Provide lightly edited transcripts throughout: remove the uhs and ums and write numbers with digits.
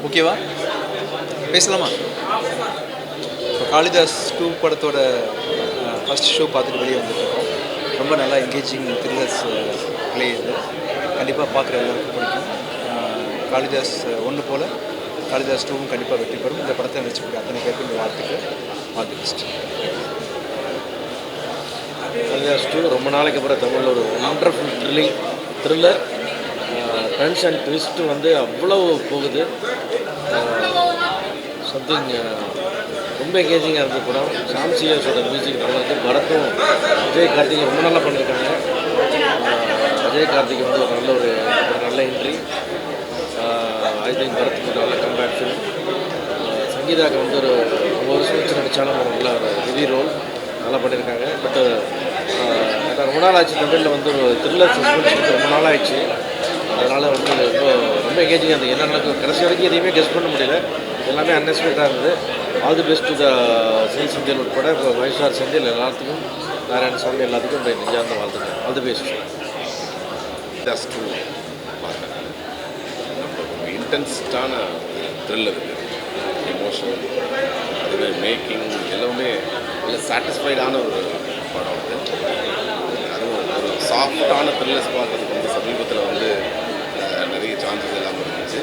ஓகேவா பேசலாமா? இப்போ காளிதாஸ் 2 படத்தோட ஃபஸ்ட் ஷோ பார்த்துட்டு வெளியே வந்துருக்கோம். ரொம்ப நல்லா என்கேஜிங் த்ரில்லர்ஸ் ப்ளே இது. கண்டிப்பாக பார்க்குற எல்லாருக்கும் பிடிக்கும். காளிதாஸ் 1 போல் காளிதாஸ் 2வும் கண்டிப்பாக வெற்றி பெறும். இந்த படத்தை நடிச்சுக்கூடிய அத்தனை பேருக்கு இந்த வாழ்த்துக்கு பெஸ்ட். காளிதாஸ் 2 ரொம்ப நாளைக்கு அப்புறம் தமிழில் ஒரு wonderful thriller turns and twist வந்து அவ்வளோ போகுது. சம்திங் ரொம்ப எங்கேஜிங்காக இருந்த படம். சாம்சியஸோட மியூசிக் நல்லா இருக்குது. பரத்தும் விஜய் கார்த்திகை ரொம்ப நல்லா பண்ணியிருக்காங்க. விஜய் கார்த்திகை வந்து ஒரு நல்ல என்ட்ரி. ஐ திங்க் பரத்துக்கு நல்ல கம்பேக் ஃபிலிம். சங்கீதாவுக்கு வந்து ஒரு 5 வருஷம் வச்சு நடித்தாலும் ஒரு நல்ல ஒரு ஹெவி ரோல் நல்லா பண்ணியிருக்காங்க. பட் ரொம்ப நாள் ஆச்சு தமிழில் வந்து ஒரு த்ரில்லர் சஸ்பென்ஸ் ரொம்ப நாள் ஆயிடுச்சு. அதனால் வந்து ரொம்ப எங்கேஜிங்காக இருந்தது. என்ன நடக்கும் கடைசி வரைக்கும் எதையுமே கெஸ் பண்ண முடியல. எல்லாமே அன்எக்ஸ்பெக்டாக இருந்தது. ஆல் தி பெஸ்ட் டு த செந்தில் உட்பட இப்போ வைசார் செந்தில் எல்லாத்துக்கும் நாராயணசாமி எல்லாத்துக்கும் இந்த நெஞ்சார்ந்த வாழ்த்துக்கள். All the best. காளிதாஸ் 2 பார்த்தேன். ரொம்ப இன்டென்ஸ்டான த்ரில்லர் இருக்குது. எமோஷனல் அதுவே மேக்கிங் எல்லாமே நல்ல சாட்டிஸ்ஃபைடான ஒரு படம் அது. அதுவும் ஒரு சாஃப்டான த்ரில்லர்ஸ் பார்க்கறதுக்கு வந்து சமீபத்தில் வந்து நிறைய சான்சஸ் எல்லாமே இருந்துச்சு.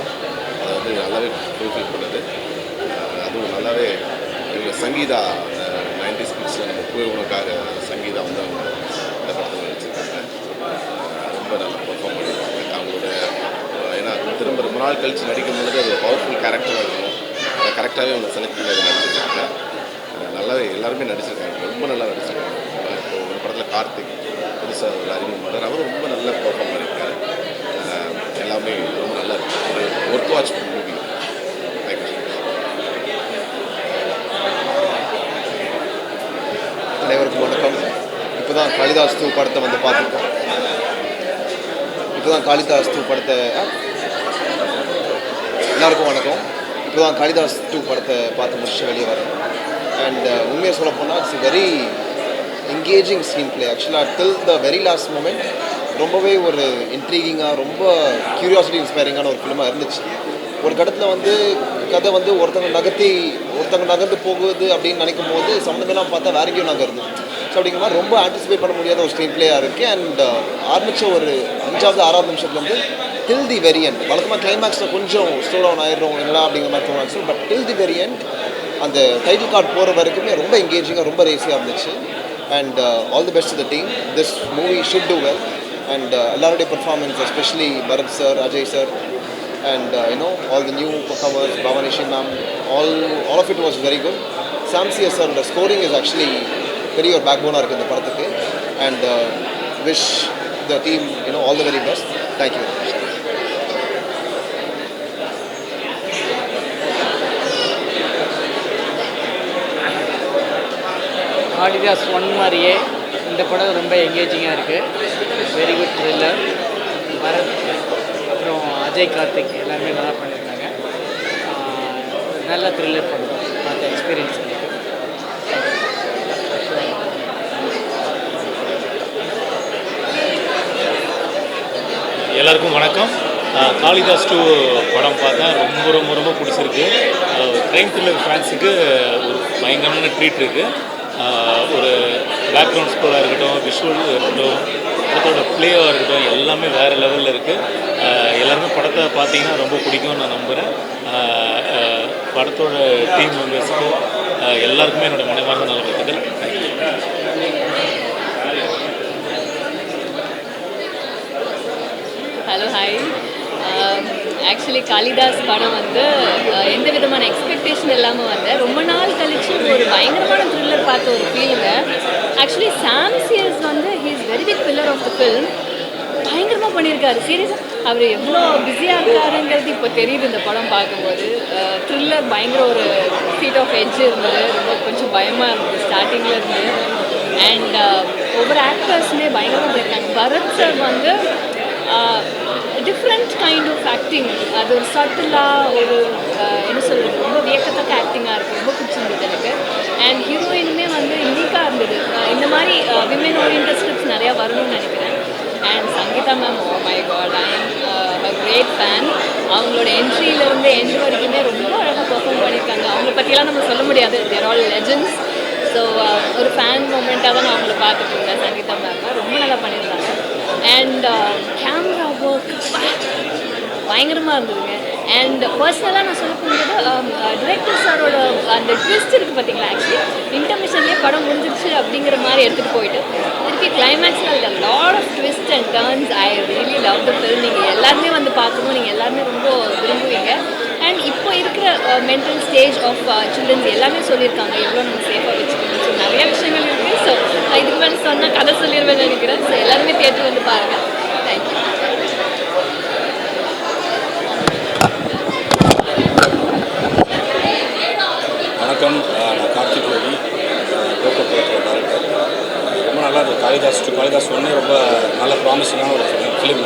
அதை வந்து நல்லாவே ஃபுல்ஃபில் பண்ணுது. அதுவும் நல்லாவே இவங்க சங்கீதா 90s கிட்ஸில் நம்ம உனக்காக சங்கீதா வந்து அவங்க இந்த படத்தில் நடிச்சிருக்காங்க. ரொம்ப நல்லா பர்ஃபார்ம் பண்ணியிருக்காங்க. அவங்களோட ஏன்னா திரும்ப ரொம்ப நாள் கழித்து நடிக்கும் பொழுது அது பவர்ஃபுல் கேரக்டராக இருக்கும். அதை கரெக்டாகவே அவங்க செலக்ட் பண்ணி அதை நடிச்சிருக்காங்க. நல்லாவே எல்லாருமே நடிச்சிருக்காங்க. ரொம்ப நல்லா நடிச்சிருக்காங்க. இப்போ ஒரு படத்தில் கார்த்திக் புதுசாக ஒரு அறிமுகம் பண்ணுறாரு. அவரும் ரொம்ப நல்லா பர்ஃபார்ம் பண்ணியிருக்காரு. எல்லாமே ரொம்ப நல்லா இருக்குது. Work watch movie. அனைவருக்கும் வணக்கம். இப்போ தான் காளிதாஸ் 2 படத்தை வந்து பார்த்துருக்கோம். எல்லாருக்கும் வணக்கம். இப்போ தான் காளிதாஸ் 2 படத்தை பார்த்து முடிச்சு வெளியே வரேன். அண்ட் உண்மையாக சொல்ல போனால் it's very engaging screen play. ஆக்சுவலாக டில் த வெரி லாஸ்ட் மூமெண்ட் ரொம்பவே ஒரு இன்ட்ரீகிங்காக ரொம்ப க்யூரியாசிட்டி இன்ஸ்பைரிங்கான ஒரு ஃபிலிமாக இருந்துச்சு. ஒரு கட்டத்தில் வந்து கதை வந்து ஒருத்தங்க நகர்ந்து போகுது அப்படின்னு நினைக்கும் போது சம்மந்தமெல்லாம் பார்த்தா வேற எங்கேயும் நகருது. ஸோ அப்படிங்கிற மாதிரி ரொம்ப ஆன்டிசிபேட் பண்ண முடியாத ஒரு ஸ்க்ரீன் பிளேயாக இருக்குது. அண்ட் ஆரம்பித்த ஒரு 5வது 6வது நிமிஷத்துலேருந்து டில் தி வெரி எண்ட் வழக்கமாக கிளைமேக்ஸில் கொஞ்சம் ஸ்லோ டவுன் ஆயிடுறோம் என்னடா அப்படிங்கிற மாதிரி தோணுச்சு. But till the very end அந்த டைட்டில் கார்டு போகிற வரைக்குமே ரொம்ப எங்கேஜிங்காக ரொம்ப ரேஸியாக இருந்துச்சு. And all the best to the team. This movie should do well. And எல்லாருடைய performance especially Bharath sir, Ajay sir, and all the new performers, Bhavanishi ma'am, all of it was very good. Samsiya sir, the scoring is actually very your backbone irukku indha padathukku, and wish the team all the very best. Thank you very much. Kalidas 1 மாதிரியே இந்த படம் ரொம்ப எங்கேஜிங்காக இருக்குது. Very good thriller. Bharat அப்புறம் அஜய் கார்த்திக் எல்லாருமே நல்லா பண்ணியிருந்தாங்க. நல்ல த்ரில்லர் படம் பார்த்த எக்ஸ்பீரியன்ஸ் இருக்குது. எல்லாருக்கும் வணக்கம். காளிதாஸ் 2 படம் பார்த்தேன். ரொம்ப ரொம்ப ரொம்ப பிடிச்சிருக்கு. க்ரைம் த்ரில்லர் ஃபேன்ஸுக்கு ஒரு பயங்கரமான ட்ரீட் இருக்குது. ஒரு பேக்ரவுண்ட் ஸ்கோராக இருக்கட்டும், விஷுவல் இருக்கட்டும், படத்தோட ப்ளேவாக இருக்கட்டும், எல்லாமே வேறு லெவலில் இருக்குது. எல்லாருமே படத்தை பார்த்தீங்கன்னா ரொம்ப பிடிக்கும்னு நான் நம்புகிறேன். படத்தோட டீம் மெம்பர்ஸுக்கு எல்லாருக்குமே என்னோடய மனமார்ந்த நல்வாழ்த்துக்கள். Hello, hi. ஆக்சுவலி காளிதாஸ் படம் வந்து எந்த விதமான எக்ஸ்பெக்டேஷன் இல்லாமல் வந்தேன். ரொம்ப நாள் கழிச்சு ஒரு பயங்கரமான த்ரில்லர் பார்த்த ஒரு ஃபீலுங்க. ஆக்சுவலி சாம்சியஸ் வந்து he is very big pillar of the film. பயங்கரமாக பண்ணியிருக்காரு. சீரியஸாக அவர் எவ்வளோ பிஸியாக இருக்காருங்கிறது இப்போ தெரியுது இந்த படம் பார்க்கும்போது. த்ரில்லர் பயங்கர ஒரு சீட் ஆஃப் எட்ஜ் இருந்தது. ரொம்ப கொஞ்சம் பயமாக இருந்தது ஸ்டார்டிங்கில் இருந்து. அண்ட் ஒவ்வொரு ஆக்டர்ஸுமே பயங்கரமாக பண்ணியிருக்காங்க. பரத் சார் வந்து டிஃப்ரெண்ட் கைண்ட் ஆஃப் ஆக்டிங். அது ஒரு சட்டிலாக ஒரு என்ன சொல்கிறது, ரொம்ப வியக்கத்தக்க ஆக்டிங்காக இருக்குது. ரொம்ப பிடிச்சிருந்தது எனக்கு. அண்ட் ஹீரோயினுமே வந்து யூனிக்காக இருந்தது. இந்த மாதிரி விமன் ஓரியன்டட் ஸ்கிரிப்ட்ஸ் நிறையா வரணும்னு நினைக்கிறேன். Sangeetha ma'am, oh my God, I am a great fan. அவங்களோட என்ட்ரியிலேருந்து எண்ட் வரைக்குமே ரொம்ப அழகாக பெர்ஃபார்ம் பண்ணியிருக்காங்க. அவங்கள பற்றியெல்லாம் நம்ம சொல்ல முடியாது, தேர் ஆல் லெஜெண்ட்ஸ். ஸோ ஒரு ஃபேன் மூமெண்ட்டாக தான் நான் அவங்கள பார்த்துட்டு இருந்தேன். சங்கீதா மேம் ரொம்ப நல்லா பண்ணியிருந்தாங்க. அண்ட் கேமரா ஒர்க் பயங்கரமாக இருந்ததுங்க. அண்ட் பர்சனலாக நான் சொல்ல போகும்போது டிரெக்டர் சாரோட அந்த ட்விஸ்ட் இருக்குது பார்த்தீங்களா, ஆக்சுவலி இன்டர்மிஷன்லேயே படம் முடிஞ்சிருச்சு அப்படிங்கிற மாதிரி எடுத்துகிட்டு போயிட்டு திருப்பி கிளைமேக்ஸில் lot of twist and turns. I really love the film. நீங்கள் எல்லாருமே வந்து பார்க்கணும், நீங்கள் எல்லாருமே ரொம்ப விரும்புவீங்க. அண்ட் இப்போ இருக்கிற மென்டல் ஸ்டேஜ் ஆஃப் சில்ட்ரன்ஸ் எல்லாமே சொல்லியிருக்காங்க, எவ்வளோ நம்ம சேஃபாக வச்சுக்கணும். ஸோ நிறைய விஷயங்கள் இருக்குது. ஸோ நான் இதுக்கு மேலே சொன்னால் கதை சொல்லிடுவேன்னு நினைக்கிறேன். ஸோ எல்லாருமே தியேட்டர் வந்து பாருங்கள். தேங்க்யூ. வணக்கம், நான் கார்த்திக் ரவி, கோகோ டேரக்டர். ரொம்ப நல்லா இருக்குது. காளிதாஸ் 1 ரொம்ப நல்ல ப்ராமிசிங்கான ஒரு ஃபிலிம்.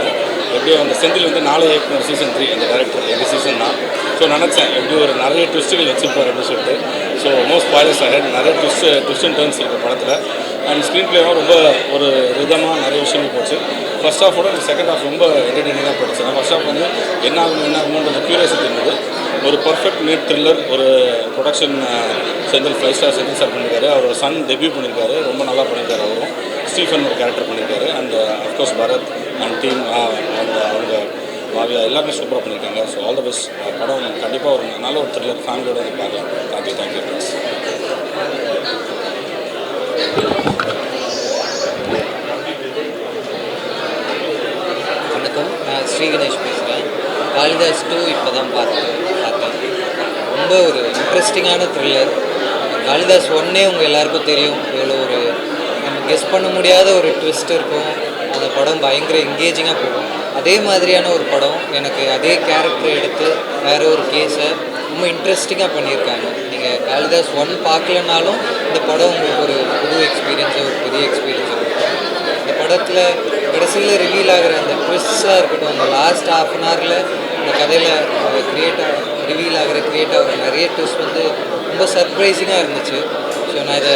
எப்படியும் அந்த செந்தில் வந்து 4 இயக்குனர் சீசன் 3 அந்த டேரக்டர் எங்கள் சீசன் தான். ஸோ நினச்சேன் எப்படி ஒரு நிறைய ட்விஸ்ட்டுகள் வச்சுருப்பார் அப்படின்னு சொல்லிட்டு. ஸோ நோ ஸ்பாய்லர்ஸ் அஹெட், நிறைய ட்விஸ்ட் அண்ட் டர்ன்ஸ் இருக்குது படத்தில். அண்ட் ஸ்க்ரீன் பிளேவும் ரொம்ப ஒரு விதமாக நிறைய விஷயங்கள் போச்சு. ஃபர்ஸ்ட் ஹாஃபோட செகண்ட் ஹாஃப் ரொம்ப என்டர்டெய்னிங்காக போச்சு. ஃபர்ஸ்ட் ஹாஃப் வந்து என்ன ஆகுமோன்ற க்யூரியாசிட்டி இருந்தது. ஒரு பர்ஃபெக்ட் நீட் த்ரில்லர். ஒரு production Senthil 5 star Senthil sir பண்ணியிருக்காரு. அவரோட சன் டெபியூ பண்ணியிருக்காரு, ரொம்ப நல்லா பண்ணியிருக்காரு. அவரும் ஸ்டீஃபன் ஒரு கேரக்டர் பண்ணியிருக்காரு. And of course Bharath and team அந்த அவங்க பாவியா எல்லாமே சூப்பராக பண்ணியிருக்காங்க. So all the best. படம் கண்டிப்பாக ஒரு நல்ல ஒரு த்ரில்லர் ஃபேமிலியோட வந்து பார்க்கலாம். Thank you friends. வணக்கம், நான் ஸ்ரீ கணேஷ் பேசுகிறேன். காளிதாஸ் 2 இப்போ தான் பார்த்தேன். ரொம்ப ஒரு இன்ட்ரெஸ்டிங்கான த்ரில்லர். காளிதாஸ் 1 உங்கள் எல்லாருக்கும் தெரியும், இவ்வளோ ஒரு நம்ம கெஸ் பண்ண முடியாத ஒரு ட்விஸ்ட் இருக்கும். அந்த படம் பயங்கர என்கேஜிங்காக போகும். அதே மாதிரியான ஒரு படம் எனக்கு அதே கேரக்டர் எடுத்து வேறு ஒரு கேஸை ரொம்ப இன்ட்ரெஸ்டிங்காக பண்ணியிருக்காங்க. நீங்கள் காளிதாஸ் 1 பார்க்கலனாலும் இந்த படம் உங்களுக்கு ஒரு புது எக்ஸ்பீரியன்ஸை, ஒரு பெரிய எக்ஸ்பீரியன்ஸை கொடுக்கும். இந்த படத்தில் கடைசியில் ரிவீல் ஆகிற அந்த ட்விஸ்டாக இருக்கட்டும், அந்த லாஸ்ட் ½ அன் ஹவரில் இந்த கதையில் ரிவீல் ஆகிற நிறைய ட்விஸ்ட் வந்து ரொம்ப சர்ப்ரைசிங்காக இருந்துச்சு. ஸோ நான் இதை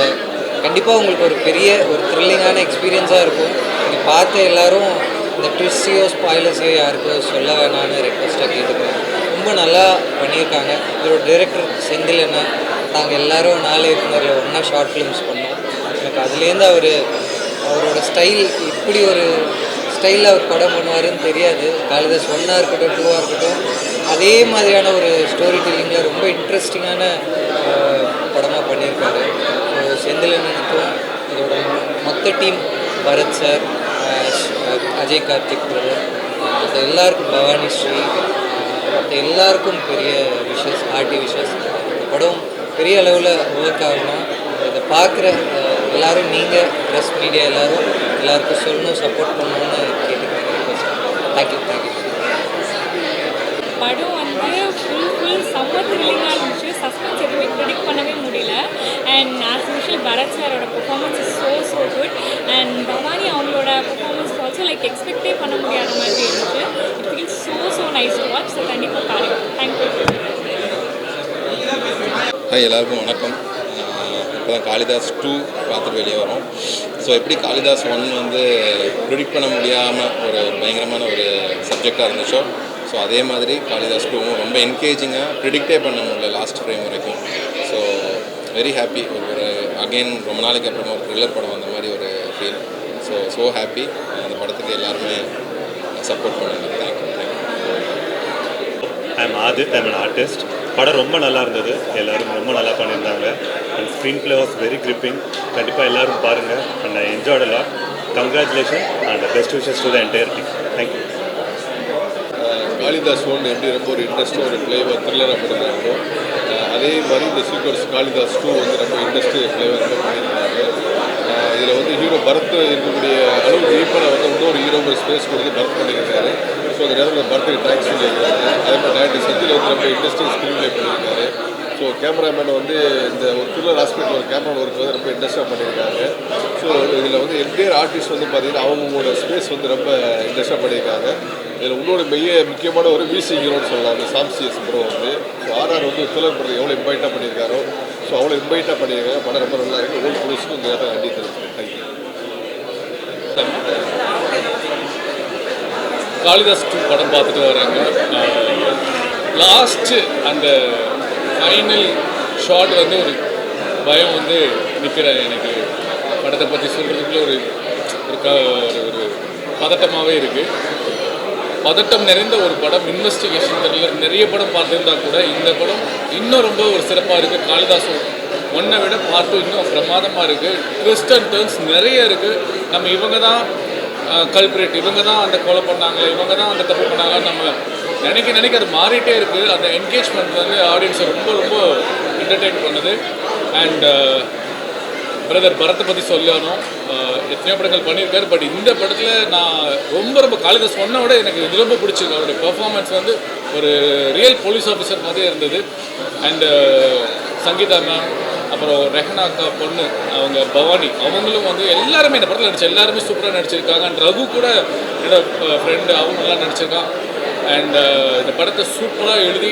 கண்டிப்பாக உங்களுக்கு ஒரு பெரிய ஒரு த்ரில்லிங்கான எக்ஸ்பீரியன்ஸாக இருக்கும். நீங்கள் பார்த்த எல்லோரும் இந்த ட்விஸ்டையோ ஸ்பாய்லர்ஸையோ யாருக்கோ சொல்ல வேணான்னு ரெக்வஸ்ட்டாக கேட்டுக்கிறேன். ரொம்ப நல்லா பண்ணியிருக்காங்க. இதோட டைரக்டர் செந்தில் என்ன, நாங்கள் எல்லோரும் 4 இயக்குனரில் ஒன்றா ஷார்ட் ஃபிலிம்ஸ் பண்ணோம். எனக்கு அதுலேருந்து அவரோட ஸ்டைல், இப்படி ஒரு ஸ்டைலில் அவர் படம் பண்ணுவாருன்னு தெரியாது. காளிதாஸ் 1 இருக்கட்டும் 2 இருக்கட்டும், அதே மாதிரியான ஒரு ஸ்டோரி டெல்லிங்கில் ரொம்ப இன்ட்ரெஸ்டிங்கான படமாக பண்ணியிருக்காரு. ஸோ செந்திலனுக்கும் இதோட மொத்த team, Bharath sir, Ajay Karthik brother, மற்ற எல்லாருக்கும், பவானி ஸ்ரீ, மற்ற எல்லாருக்கும் பெரிய விஷஸ், ஆர்டி விஷஸ். இந்த படம் பெரிய அளவில் ஒர்க் ஆகணும். இதை பார்க்குற எல்லோரும், நீங்கள் ப்ரெஸ் மீடியா எல்லாருக்கும் சொல்லணும், சப்போர்ட் பண்ணணும்னு கேட்டுக்கிறேன். தேங்க்யூ. படம் வந்து ஃபுல் செம்ம த்ரில்லிங்காக இருந்துச்சு. சஸ்பென்ஸ் எதுவுமே ப்ரெடிக்ட் பண்ணவே முடியல. அண்ட் ஆஸ் யூஷுவல் பரத் சாரோட performance is so good. And Bhavani அவங்களோட பெர்ஃபார்மன்ஸ் ஆல்சோ எக்ஸ்பெக்டே பண்ண முடியாத மாதிரி இருந்துச்சு. It feels so nice to watch. So கண்டிப்பாக பாருங்கள். தேங்க்யூ. ஹாய், எல்லாருக்கும் வணக்கம். இப்போ தான் காளிதாஸ் 2 பார்த்துட்டு வெளியே வரோம். ஸோ எப்படி காளிதாஸ் 1 வந்து ப்ரிடிக்ட் பண்ண முடியாமல் ஒரு பயங்கரமான ஒரு சப்ஜெக்டாக இருந்துச்சோ, ஸோ அதே மாதிரி காளிதாஸ் 2 ரொம்ப என்கேஜிங்காக ப்ரிடிக்டே பண்ண முடியல லாஸ்ட் ஃப்ரேம் வரைக்கும். So very happy. ஒரு அகெயின் ரொம்ப நாளைக்கு அப்புறமா ஒரு த்ரில்லர் படம் வந்த மாதிரி ஒரு ஃபீல். So happy. அந்த படத்துக்கு எல்லாருமே சப்போர்ட் பண்ணுங்க. Thank you. I'm Aadith, I'm an artist. படம் ரொம்ப நல்லா இருந்தது. எல்லோரும் ரொம்ப நல்லா பண்ணியிருந்தாங்க. And screenplay was very gripping. கண்டிப்பாக எல்லோரும் பாருங்கள். And I enjoyed a lot. Congratulation and best wishes to the entire team. Thank you. Kalidas 1 எப்படி ரொம்ப ஒரு இன்ட்ரெஸ்டாக ஒரு ஃப்ளேவர் த்ரில்லராக பண்ணியிருந்தாங்களோ, அதே மாதிரி இந்த சீக்வன்ஸ் காளிதாஸ் 2 வந்து ரொம்ப இன்ட்ரெஸ்டிங் ஃப்ளேவர் ரொம்ப பண்ணியிருந்தாங்க. இதில் வந்து ஹீரோ பரத் இருக்கக்கூடிய அளவு டீப்பாக வந்து இன்னொரு ஹீரோ ஒரு ஸ்பேஸ் கொடுத்து பரத் பண்ணியிருக்காரு. ஸோ அந்த நேரத்தில் பரத்துக்கு தேங்க்ஸ் சொல்லியிருக்காரு. அதே மாதிரி டேரக்டர் செந்தில் வந்து ரொம்ப இன்ட்ரெஸ்டிங் ஸ்க்ரீன் ப்ளே பண்ணியிருக்காரு. ஸோ கேமராமேன் வந்து இந்த ஒரு த்ரில்லர் ஆஸ்பெக்டில் ஒரு கேமரா ஒர்க் வந்து ரொம்ப இன்ட்ரெஸ்ட்டாக பண்ணியிருக்காங்க. ஸோ இதில் வந்து என்டையர் ஆர்டிஸ்ட் வந்து பார்த்திங்கன்னா அவங்களோட ஸ்பேஸ் வந்து ரொம்ப இன்ட்ரெஸ்ட்டாக பண்ணியிருக்காங்க. இதில் இன்னொரு முக்கியமான ஒரு மியூசிக் ஹீரோன்னு சொல்லலாம், அந்த சாம்சிஎஸ் ப்ரோ வந்து. ஸோ ஆர்ஆர் வந்து த்ரில்லர் படத்துக்கு எவ்வளோ இன்வைட்டாக பண்ணியிருக்காரோ, ஸோ அவ்வளோ இன்வைட்டாக பண்ணியிருக்காங்க. படம் ரொம்ப நல்லா இருக்குது. ஓல்டு போலீஸ்க்கும் இந்த நேரத்தில் நன்றி தெரிவிக்கிறேன். தேங்க்யூ. காளிதாஸ் 2 படம் பார்த்துட்டு வராங்க. லாஸ்ட்டு அந்த ஃபைனல் ஷாட் வந்து ஒரு பயம் வந்து நிற்கிறேன். எனக்கு படத்தை பற்றி சொல்கிறதுக்குள்ள ஒரு ஒரு பதட்டமாகவே இருக்குது. பதட்டம் நிறைந்த ஒரு படம், இன்வெஸ்டிகேஷன் த்ரில்லர். நிறைய படம் பார்த்துருந்தா கூட இந்த படம் இன்னும் ரொம்ப ஒரு சிறப்பாக இருக்குது. காளிதாஸ் 1 விட பார்ட் 2 இன்னும் பிரமாதமாக இருக்குது. ட்விஸ்ட் அண்ட் டர்ன்ஸ் நிறைய இருக்குது. நம்ம இவங்க தான் கல்பிரேட், இவங்க தான் அந்த கொலை பண்ணாங்க, இவங்க தான் அந்த தப்பு பண்ணாங்கன்னு நம்ம நினைக்க அது மாறிட்டே இருக்குது. அந்த என்கேஜ்மெண்ட் வந்து ஆடியன்ஸை ரொம்ப ரொம்ப என்டர்டெயின் பண்ணுது. அண்ட் பிரதர் பரத்தை பற்றி சொல்லணும். எத்தனையோ படங்கள் பண்ணியிருக்காரு. பட் இந்த படத்தில் நான் ரொம்ப காளிதாஸ் 1 விட எனக்கு இது ரொம்ப பிடிச்சிருக்கு. அவருடைய பெர்ஃபார்மன்ஸ் வந்து ஒரு ரியல் போலீஸ் ஆஃபீஸர் மாதிரியே இருந்தது. அண்டு சங்கீதா மேம், அப்புறம் ரெஹனா அக்கா பொண்ணு அவங்க பவானி, அவங்களும் வந்து எல்லாருமே இந்த படத்தில் எல்லாருமே சூப்பராக நடிச்சிருக்காங்க. அண்ட் ரகு கூட என்னோட ஃப்ரெண்டு அவங்க நல்லா நடிச்சிருக்கான். அண்ட் இந்த படத்தை சூப்பராக எழுதி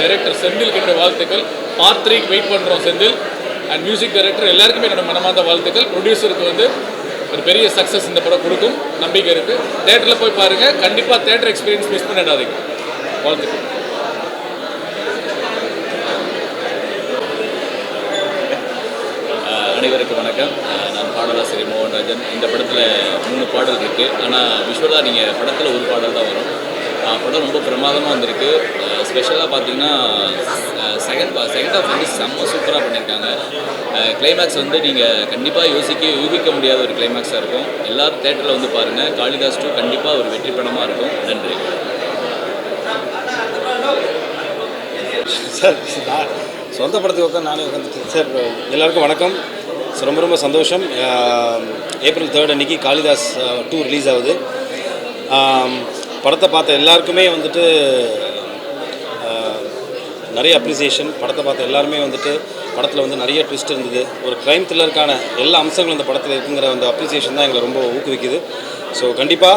டைரக்டர் செந்திலுக்கு என்னுடைய வாழ்த்துக்கள். பார்ட் 3க்கு வெயிட் பண்ணுறோம் செந்தில். அண்ட் மியூசிக் டைரக்டர் எல்லாருக்குமே என்னோட மனமார்ந்த வாழ்த்துக்கள். ப்ரொடியூசருக்கு வந்து ஒரு பெரிய சக்ஸஸ் இந்த படம் கொடுக்கும் நம்பிக்கை இருக்குது. தேட்டரில் போய் பாருங்கள். கண்டிப்பாக தேட்டர் எக்ஸ்பீரியன்ஸ் மிஸ் பண்ணிடாதீங்க. வாழ்த்துக்கள். அனைவருக்கும் வணக்கம். நான் பாடலாசிரியர் மோகன்ராஜன். இந்த படத்தில் 3 பாடல் இருக்குது. ஆனால் விஷுவலாக நீங்கள் படத்தில் ஒரு பாடல் தான் வரும். படம் ரொம்ப பிரமாதமாக வந்திருக்கு. ஸ்பெஷலாக பார்த்தீங்கன்னா செகண்ட் ஹாஃப் வந்து செம்ம சூப்பராக பண்ணியிருக்காங்க. கிளைமேக்ஸ் வந்து நீங்கள் கண்டிப்பாக யூகிக்க முடியாத ஒரு கிளைமேக்ஸாக இருக்கும். எல்லோரும் தேட்டரில் வந்து பாருங்கள். காளிதாஸ் 2 கண்டிப்பாக ஒரு வெற்றி படமாக இருக்கும். நன்றி சார். சொந்த படத்துக்கு உட்காந்து நானே உட்காந்துட்டு சார். எல்லாருக்கும் வணக்கம். ரொம்ப சந்தோஷம். ஏப்ரல் 3 அன்றைக்கி காளிதாஸ் 2 ரிலீஸ் ஆகுது. படத்தை பார்த்த எல்லாருக்குமே வந்துட்டு நிறைய அப்ரிசியேஷன். படத்தை பார்த்த எல்லாருமே வந்துட்டு படத்தில் வந்து நிறைய ட்விஸ்ட் இருந்தது. ஒரு க்ரைம் த்ரில்லருக்கான எல்லா அம்சங்களும் இந்த படத்தில் இருக்குங்கிற அந்த அப்ரிசியேஷன் தான் எங்களை ரொம்ப ஊக்குவிக்குது. ஸோ கண்டிப்பாக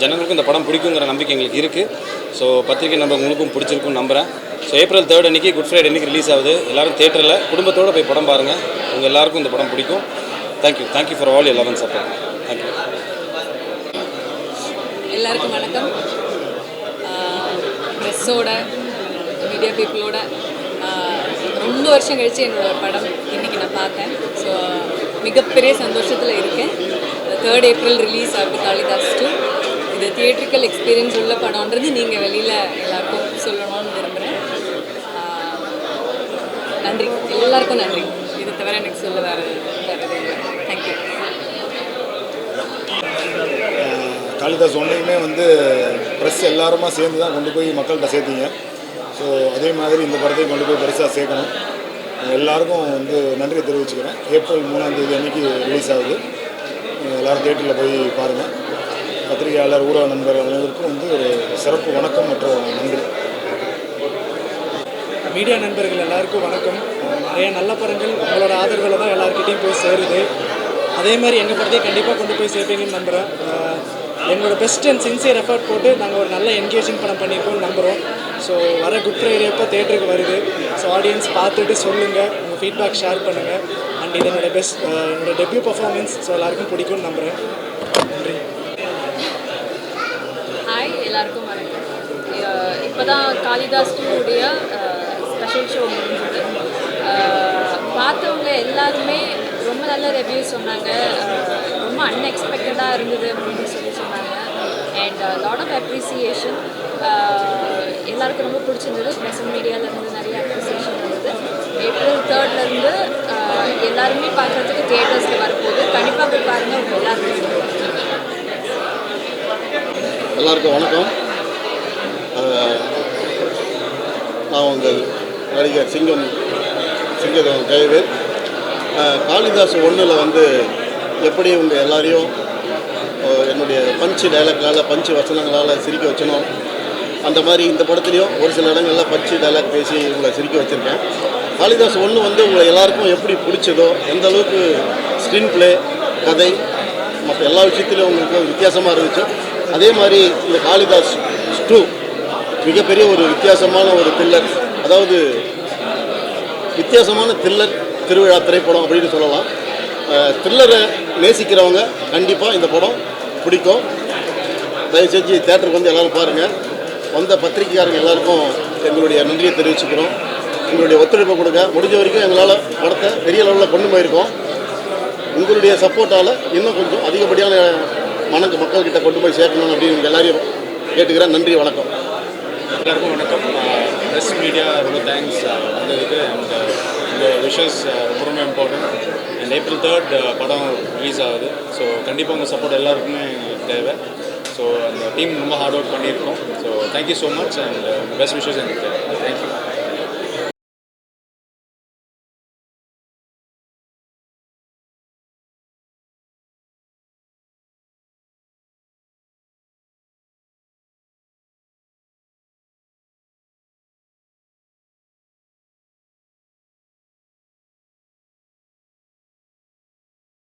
ஜனங்களுக்கும் இந்த படம் பிடிக்குங்கிற நம்பிக்கை எங்களுக்கு இருக்குது. ஸோ பத்திரிகை உங்களுக்கும் பிடிச்சிருக்குன்னு நம்புகிறேன். ஸோ ஏப்ரல் 3 அன்றைக்கி குட் ஃப்ரைடே அன்றைக்கி ரிலீஸ் ஆகுது. எல்லோரும் தேட்டரில் குடும்பத்தோடு போய் படம் பாருங்கள். உங்கள் எல்லாருக்கும் இந்த படம் பிடிக்கும். Thank you for all 11 support. Thank you. எல்லாருக்கும் வணக்கம். ப்ரெஸ்ஸோட மீடியா பீப்புளோட ரொம்ப வருஷம் கழித்து என்னோடய படம் இன்றைக்கி நான் பார்த்தேன். ஸோ மிகப்பெரிய சந்தோஷத்தில் இருக்கேன். 3rd ஏப்ரல் ரிலீஸ் ஆகுது காளிதாஸ் 2. இது தியேட்ரிக்கல் எக்ஸ்பீரியன்ஸ் உள்ள படம்ன்றது நீங்கள் வெளியில் எல்லாருக்கும் சொல்லணும்னு விரும்புகிறேன். நன்றி, எல்லாருக்கும் நன்றி. இது தவிர எனக்கு சொல்ல வேறு தேங்க்யூ. காளிதாஸ் 1யுமே வந்து ப்ரெஸ் எல்லாருமா சேர்ந்து தான் கொண்டு போய் மக்கள்கிட்ட சேர்த்தீங்க. ஸோ அதே மாதிரி இந்த படத்தையும் கொண்டு போய் பெருசாக சேர்க்கணும். எல்லாருக்கும் வந்து நன்றியை தெரிவிச்சுக்கிறேன். ஏப்ரல் 3 அன்றைக்கி ரிலீஸ் ஆகுது. எல்லோரும் தேட்டரில் போய் பாருங்கள். பத்திரிகையாளர் ஊடக நண்பர்கள் அனைவருக்கும் வந்து ஒரு சிறப்பு வணக்கம் மற்றும் நன்றி. மீடியா நண்பர்கள் எல்லாருக்கும் வணக்கம். நிறைய நல்ல படங்கள் உங்களோட ஆதரவில் தான் எல்லாருக்கிட்டையும் போய் சேருது. அதே மாதிரி எங்கள் படத்தையும் கண்டிப்பாக கொண்டு போய் சேர்ப்பீங்கன்னு நம்புகிறேன். எங்களோட பெஸ்ட் அண்ட் சின்சியர் எஃபர்ட் போட்டு நாங்கள் ஒரு நல்ல என்கேஜிங் படம் பண்ணியிருக்கோம்னு நம்புகிறோம். ஸோ வர குட் ஃப்ரைடே அப்போ தேட்டருக்கு வருது. ஸோ ஆடியன்ஸ் பார்த்துட்டு சொல்லுங்கள், உங்கள் ஃபீட்பேக் ஷேர் பண்ணுங்கள். அண்ட் இது என்னோட டெபியூ பர்ஃபார்மன்ஸ். ஸோ எல்லாருக்கும் பிடிக்கும்னு நம்புகிறேன். நன்றி. ஹாய், எல்லாருக்கும் வணக்கம். இப்போ தான் காளிதாஸ் 2 ஸ்பெஷல் ஷோ முடிஞ்சது. பார்த்தவங்க எல்லாருமே ரொம்ப நல்ல ரிவ்யூஸ் சொன்னாங்க. ரொம்ப அன்எக்ஸ்பெக்டடாக இருந்தது அப்படின்னு சொன்னாங்க. And lot of appreciation. எல்லாருக்கும் ரொம்ப பிடிச்சிருந்தது. ப்ரெஸ் மீடியாவிலேருந்து நிறைய அப்ரிசியேஷன் இருந்தது. ஏப்ரல் 3 எல்லாருமே பார்க்குறதுக்கு தியேட்டர்ஸில் வரப்போகுது. கண்டிப்பாக போய் பாருங்கள். உங்கள் எல்லாருக்கும் வணக்கம். நான் உங்கள் நடிகர் சிங்கம் ஜெயவேல். காளிதாஸ் 1 வந்து எப்படி உங்கள் எல்லாரையும் என்னுடைய பஞ்சு டைலாக்னால் பஞ்சு வசனங்களால் சிரிக்க வச்சணும், அந்த மாதிரி இந்த படத்துலேயும் ஒரு சில இடங்களில் பஞ்சு டைலாக் பேசி உங்களை சிரிக்க வச்சுருக்கேன். காளிதாஸ் 1 வந்து உங்களை எல்லாருக்கும் எப்படி பிடிச்சதோ, எந்த அளவுக்கு ஸ்க்ரீன் ப்ளே, கதை, மற்ற எல்லா விஷயத்துலையும் உங்களுக்கு வித்தியாசமாக இருந்துச்சு, அதே மாதிரி இந்த காளிதாஸ் 2 மிகப்பெரிய ஒரு வித்தியாசமான ஒரு த்ரில்லர், அதாவது வித்தியாசமான த்ரில்லர் திருவிழா திரைப்படம் அப்படின்னு சொல்லலாம். த்ரில்லரை நேசிக்கிறவங்க கண்டிப்பாக இந்த படம் பிடிக்கும். தயவு செஞ்சு தேட்டருக்கு வந்து எல்லோரும் பாருங்கள். வந்த பத்திரிகையாளர்கள் எல்லாருக்கும் எங்களுடைய நன்றியை தெரிவிச்சுக்கிறோம். உங்களுடைய ஒத்துழைப்பை கொடுங்க. முடிஞ்ச வரைக்கும் எங்களால் படத்தை பெரிய லெவலில் கொண்டு போயிருக்கோம். உங்களுடைய சப்போர்ட்டால் இன்னும் கொஞ்சம் அதிகப்படியான மக்கள்கிட்ட கொண்டு போய் சேர்க்கணும் அப்படின்னு எல்லாரையும் கேட்டுக்கிறேன். நன்றி, வணக்கம். எல்லாருக்கும் வணக்கம். ப்ரெஸ் மீடியா ரொம்ப தேங்க்ஸ் வந்ததுக்கு. அண்ட் இந்த விஷஸ் ரொம்ப இம்பார்ட்டன்ட். அண்ட் April 3 படம் ரிலீஸ் ஆகுது. ஸோ கண்டிப்பாக உங்கள் சப்போர்ட் எல்லாருக்குமே தேவை. ஸோ அந்த டீம் ரொம்ப ஹார்ட் ஒர்க் பண்ணியிருக்கோம். So thank you so much and best wishes எனக்கு தேவை. தேங்க்யூ.